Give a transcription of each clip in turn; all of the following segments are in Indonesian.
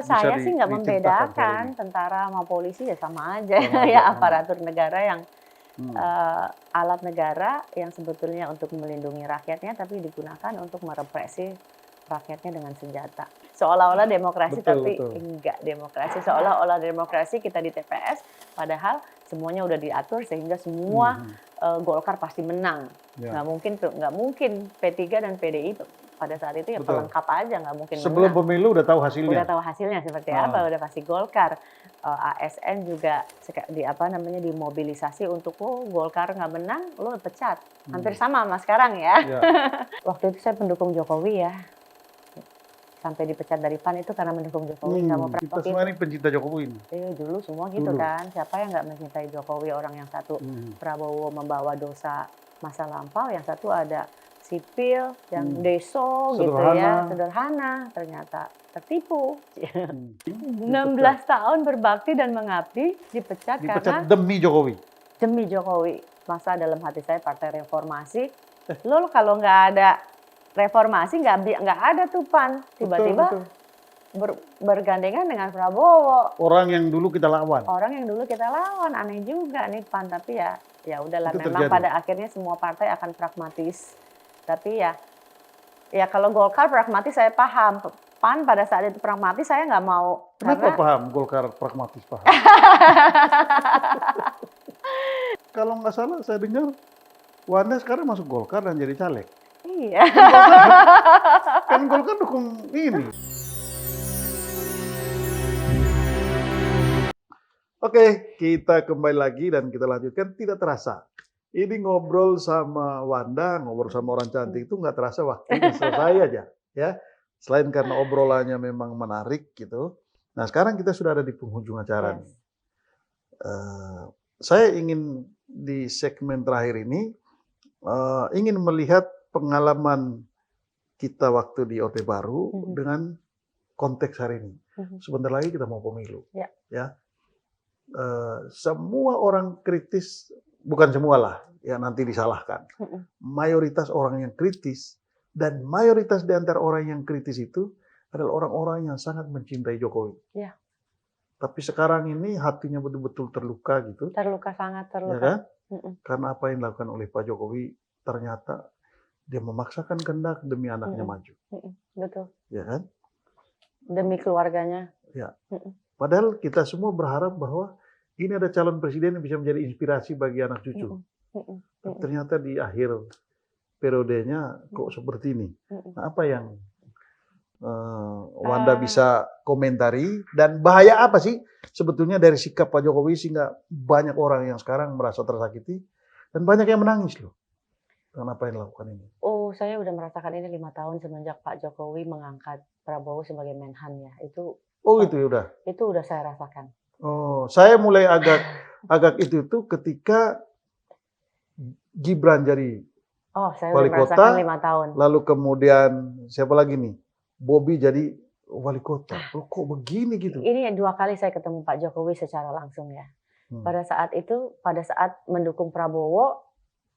bisa saya sih nggak diceritakan soal membedakan ini? tentara sama polisi ya sama aja Sama ya aja. aparatur negara yang Hmm. alat negara yang sebetulnya untuk melindungi rakyatnya tapi digunakan untuk merepresi rakyatnya dengan senjata. Seolah-olah demokrasi Betul, tapi betul. enggak demokrasi. Seolah-olah demokrasi kita di TPS padahal semuanya udah diatur sehingga semua Golkar pasti menang. Ya. Nggak mungkin P3 dan PDI pada saat itu ya Betul. pelengkap aja nggak mungkin Sebelum menang. pemilu udah tahu hasilnya. Udah tahu hasilnya seperti apa, udah pasti Golkar. ASN juga dimobilisasi untuk Golkar nggak menang, lo pecat. Hampir sama sekarang ya. Ya. Waktu itu saya pendukung Jokowi ya. Sampai dipecat dari PAN itu karena mendukung Jokowi, nggak mau Kita semua ini pencinta Jokowi. dulu semua gitu kan. Siapa yang nggak mencintai Jokowi? Orang yang satu Prabowo membawa dosa masa lampau, yang satu ada sipil, yang deso gitu ya, sederhana, ternyata tertipu. 16 tahun berbakti dan mengabdi dipecat karena demi Jokowi. Demi Jokowi. Masa dalam hati saya Partai Reformasi, lo kalau nggak ada reformasi nggak ada tuh PAN. Tiba-tiba bergandengan dengan Prabowo. Orang yang dulu kita lawan. Aneh juga nih PAN, tapi ya udahlah, memang pada akhirnya semua partai akan pragmatis. Tapi ya kalau Golkar pragmatis saya paham. PAN pada saat itu pragmatis saya nggak mau. Kenapa paham Golkar pragmatis paham? Kalau nggak salah saya dengar Wanda sekarang masuk Golkar dan jadi caleg. Iya. Kan Golkar dukung ini. Oke, kita kembali lagi dan kita lanjutkan. Tidak terasa. Ini ngobrol sama Wanda, ngobrol sama orang cantik itu nggak terasa waktunya selesai aja, ya. Selain karena obrolannya memang menarik gitu. Nah, sekarang kita sudah ada di penghujung acara nih. Saya ingin di segmen terakhir ini ingin melihat pengalaman kita waktu di Orde Baru dengan konteks hari ini. Sebentar lagi kita mau pemilu, ya. Semua orang kritis, bukan semua lah, ya nanti disalahkan. Mayoritas orang yang kritis dan mayoritas di antara orang yang kritis itu adalah orang-orang yang sangat mencintai Jokowi. Ya. Tapi sekarang ini hatinya betul-betul terluka gitu. Sangat terluka. Ya kan? Karena apa yang dilakukan oleh Pak Jokowi ternyata dia memaksakan kehendak demi anaknya maju. Betul. Ya kan? Demi keluarganya. Ya. Padahal kita semua berharap bahwa ini ada calon presiden yang bisa menjadi inspirasi bagi anak cucu. Tapi ternyata di akhir periodenya kok seperti ini. Nah, apa yang Wanda bisa komentari dan bahaya apa sih sebetulnya dari sikap Pak Jokowi sehingga banyak orang yang sekarang merasa tersakiti dan banyak yang menangis loh dengan apa yang dilakukan ini. Oh, saya udah merasakan ini 5 tahun semenjak Pak Jokowi mengangkat Prabowo sebagai Menhan ya. Itu gitu ya udah. Itu udah saya rasakan. Oh, saya mulai agak itu tuh ketika Gibran jadi saya wali udah merasakan kota, 5 tahun. Lalu kemudian siapa lagi nih? Bobby jadi wali kota. Loh, kok begini gitu? Ini 2 kali saya ketemu Pak Jokowi secara langsung ya. Pada saat mendukung Prabowo,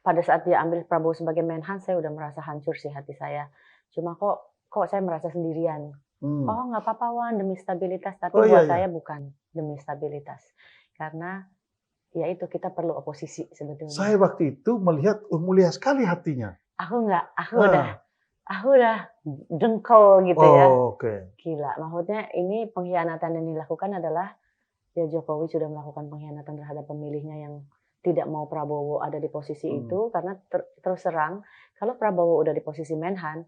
pada saat dia ambil Prabowo sebagai Menhan, saya udah merasa hancur sih hati saya. Cuma kok saya merasa sendirian. Oh, nggak apa-apa Wan, demi stabilitas. Tapi buat saya bukan demi stabilitas. Karena ya itu kita perlu oposisi sebetulnya. Saya waktu itu melihat mulia sekali hatinya. Aku udah dengkul gitu ya. Gila, maksudnya ini pengkhianatan yang dilakukan adalah ya Jokowi sudah melakukan pengkhianatan terhadap pemilihnya yang tidak mau Prabowo ada di posisi itu, karena terus terang kalau Prabowo udah di posisi Menhan,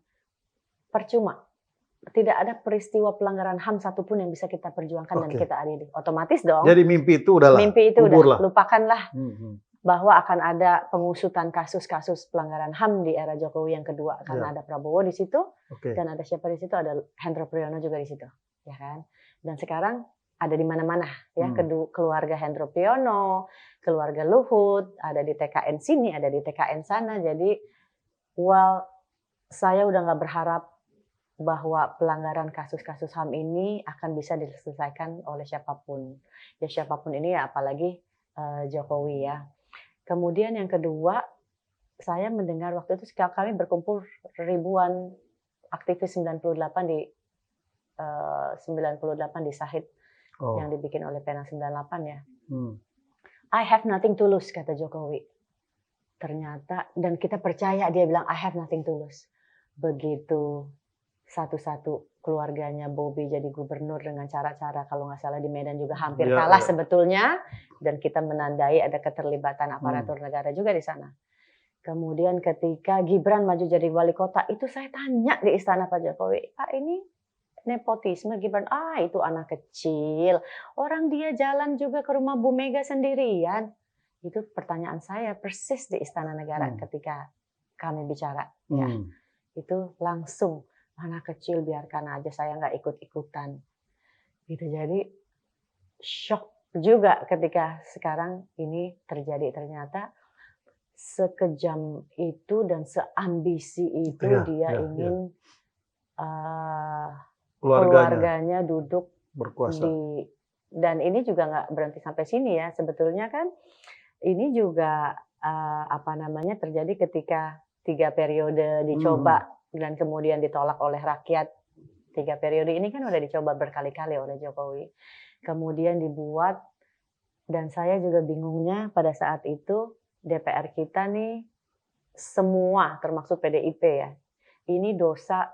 percuma. Tidak ada peristiwa pelanggaran HAM satupun yang bisa kita perjuangkan dan kita adili. Otomatis dong. Jadi mimpi itu udahlah. Lupakanlah bahwa akan ada pengusutan kasus-kasus pelanggaran HAM di era Jokowi yang kedua karena ada Prabowo di situ dan ada siapa di situ, ada Hendro Priyono juga di situ, ya kan? Dan sekarang ada di mana-mana ya, keluarga Hendro Priyono, keluarga Luhut, ada di TKN sini, ada di TKN sana. Jadi saya udah nggak berharap bahwa pelanggaran kasus-kasus HAM ini akan bisa diselesaikan oleh siapapun. Ya siapapun ini ya apalagi Jokowi ya. Kemudian yang kedua, saya mendengar waktu itu kami berkumpul ribuan aktivis 98 di 98 di Sahid yang dibikin oleh Pena 98 ya. I have nothing to lose, kata Jokowi. Ternyata, dan kita percaya dia bilang I have nothing to lose. Begitu satu-satu keluarganya Bobi jadi gubernur dengan cara-cara kalau nggak salah di Medan juga hampir kalah sebetulnya, dan kita menandai ada keterlibatan aparatur negara juga di sana. Kemudian ketika Gibran maju jadi wali kota, itu saya tanya di istana Pak Jokowi, Pak ini nepotisme Gibran? Itu anak kecil, orang dia jalan juga ke rumah Bu Mega sendirian. Itu pertanyaan saya persis di istana negara ketika kami bicara. Ya, itu langsung anak kecil biarkan aja, saya nggak ikut-ikutan. Gitu, jadi shock juga ketika sekarang ini terjadi. Ternyata sekejam itu dan seambisi itu dia ingin keluarganya duduk berkuasa. Dan ini juga nggak berhenti sampai sini ya. Sebetulnya kan ini juga terjadi ketika 3 periode dicoba dan kemudian ditolak oleh rakyat. 3 periode ini kan udah dicoba berkali-kali oleh Jokowi. Kemudian dibuat, dan saya juga bingungnya pada saat itu DPR kita nih semua termasuk PDIP ya. Ini dosa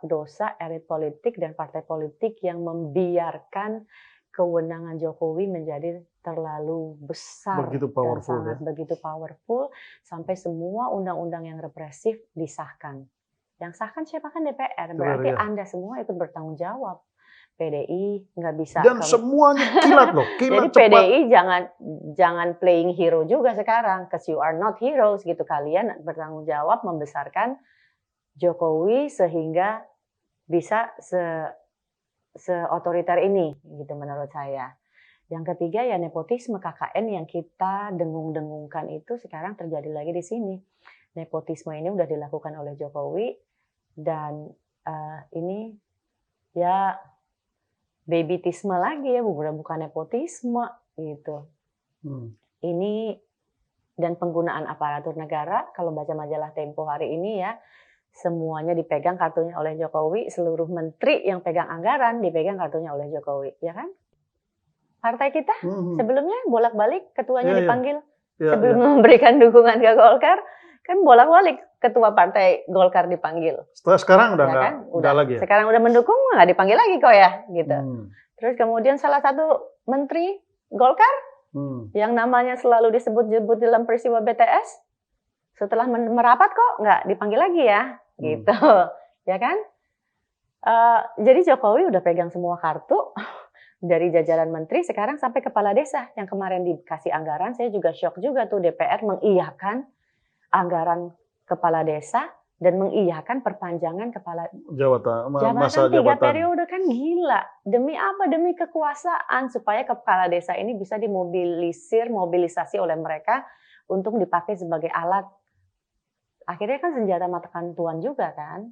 elit politik dan partai politik yang membiarkan kewenangan Jokowi menjadi terlalu besar dan sangat begitu powerful sampai semua undang-undang yang represif disahkan. Yang sahkan siapa? Kan DPR. Berarti Anda semua ikut bertanggung jawab. PDI nggak bisa. Dan semuanya kilat loh. Jadi cepat. PDI jangan playing hero juga sekarang, because you are not heroes gitu. Kalian bertanggung jawab membesarkan Jokowi sehingga bisa se-otoriter ini gitu menurut saya. Yang ketiga ya nepotisme KKN yang kita dengung-dengungkan itu sekarang terjadi lagi di sini. Nepotisme ini udah dilakukan oleh Jokowi dan ini ya babytisme lagi ya, bukan nepotisme gitu. Ini dan penggunaan aparatur negara, kalau baca majalah Tempo hari ini ya, semuanya dipegang kartunya oleh Jokowi, seluruh menteri yang pegang anggaran dipegang kartunya oleh Jokowi, ya kan? Partai kita sebelumnya bolak-balik ketuanya dipanggil sebelum memberikan dukungan ke Golkar, kan bolak-balik ketua partai Golkar dipanggil. Sekarang udah nggak udah lagi ya? Sekarang udah mendukung nggak dipanggil lagi kok ya gitu. Terus kemudian salah satu menteri Golkar yang namanya selalu disebut-sebut dalam peristiwa BTS setelah merapat kok nggak dipanggil lagi ya gitu. Ya kan? Jadi Jokowi udah pegang semua kartu dari jajaran menteri sekarang sampai kepala desa yang kemarin dikasih anggaran. Saya juga shock juga tuh DPR mengiyakan anggaran kepala desa dan mengiyakan perpanjangan kepala jabatan 3 periode. Kan gila. Demi apa? Demi kekuasaan, supaya kepala desa ini bisa mobilisasi oleh mereka untuk dipakai sebagai alat. Akhirnya kan senjata makan tuan juga kan,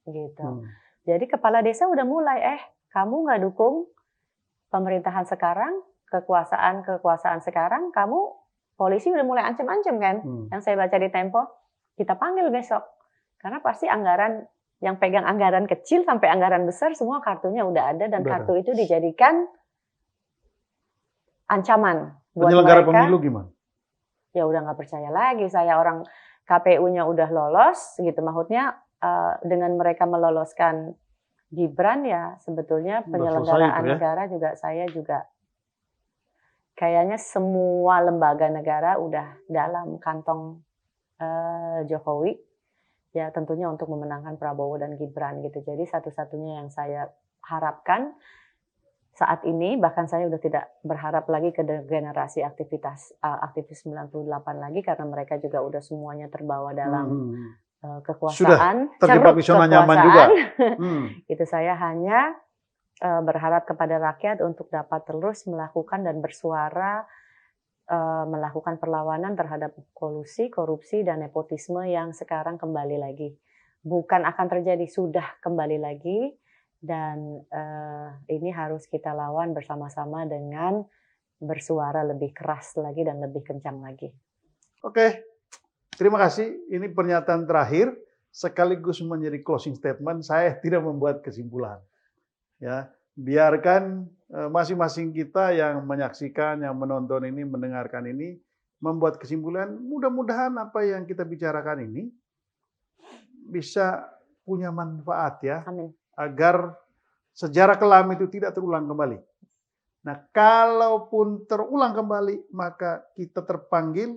gitu. Jadi kepala desa udah mulai, kamu nggak dukung pemerintahan sekarang, kekuasaan sekarang, kamu polisi udah mulai ancam-ancam kan, yang saya baca di Tempo, kita panggil besok. Karena pasti anggaran, yang pegang anggaran kecil sampai anggaran besar, semua kartunya udah ada, dan kartu itu dijadikan ancaman buat penyelenggara mereka. Pemilu gimana? Ya udah nggak percaya lagi, saya orang KPU-nya udah lolos, gitu. Maksudnya dengan mereka meloloskan Gibran ya, sebetulnya penyelenggaraan negara juga saya juga kayaknya semua lembaga negara udah dalam kantong Jokowi, ya tentunya untuk memenangkan Prabowo dan Gibran gitu. Jadi satu-satunya yang saya harapkan saat ini, bahkan saya udah tidak berharap lagi ke generasi aktivis 98 lagi, karena mereka juga udah semuanya terbawa dalam kekuasaan. Sudah terjebak di zona nyaman juga. Itu saya hanya berharap kepada rakyat untuk dapat terus melakukan dan bersuara, melakukan perlawanan terhadap kolusi, korupsi, dan nepotisme yang sekarang kembali lagi. Bukan akan terjadi, sudah kembali lagi, dan ini harus kita lawan bersama-sama dengan bersuara lebih keras lagi dan lebih kencang lagi. Oke, terima kasih. Ini pernyataan terakhir sekaligus menjadi closing statement. Saya tidak membuat kesimpulan. Ya, biarkan masing-masing kita yang menyaksikan, yang menonton ini, mendengarkan ini, membuat kesimpulan. Mudah-mudahan apa yang kita bicarakan ini bisa punya manfaat ya. Amin. Agar sejarah kelam itu tidak terulang kembali. Nah, kalaupun terulang kembali, maka kita terpanggil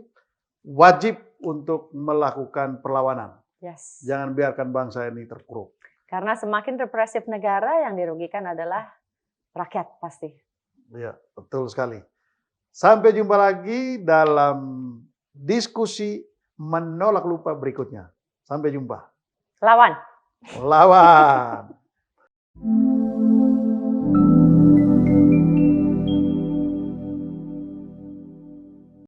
wajib untuk melakukan perlawanan. Yes. Jangan biarkan bangsa ini terpuruk. Karena semakin represif negara, yang dirugikan adalah rakyat pasti. Ya, betul sekali. Sampai jumpa lagi dalam diskusi menolak lupa berikutnya. Sampai jumpa. Lawan. Lawan.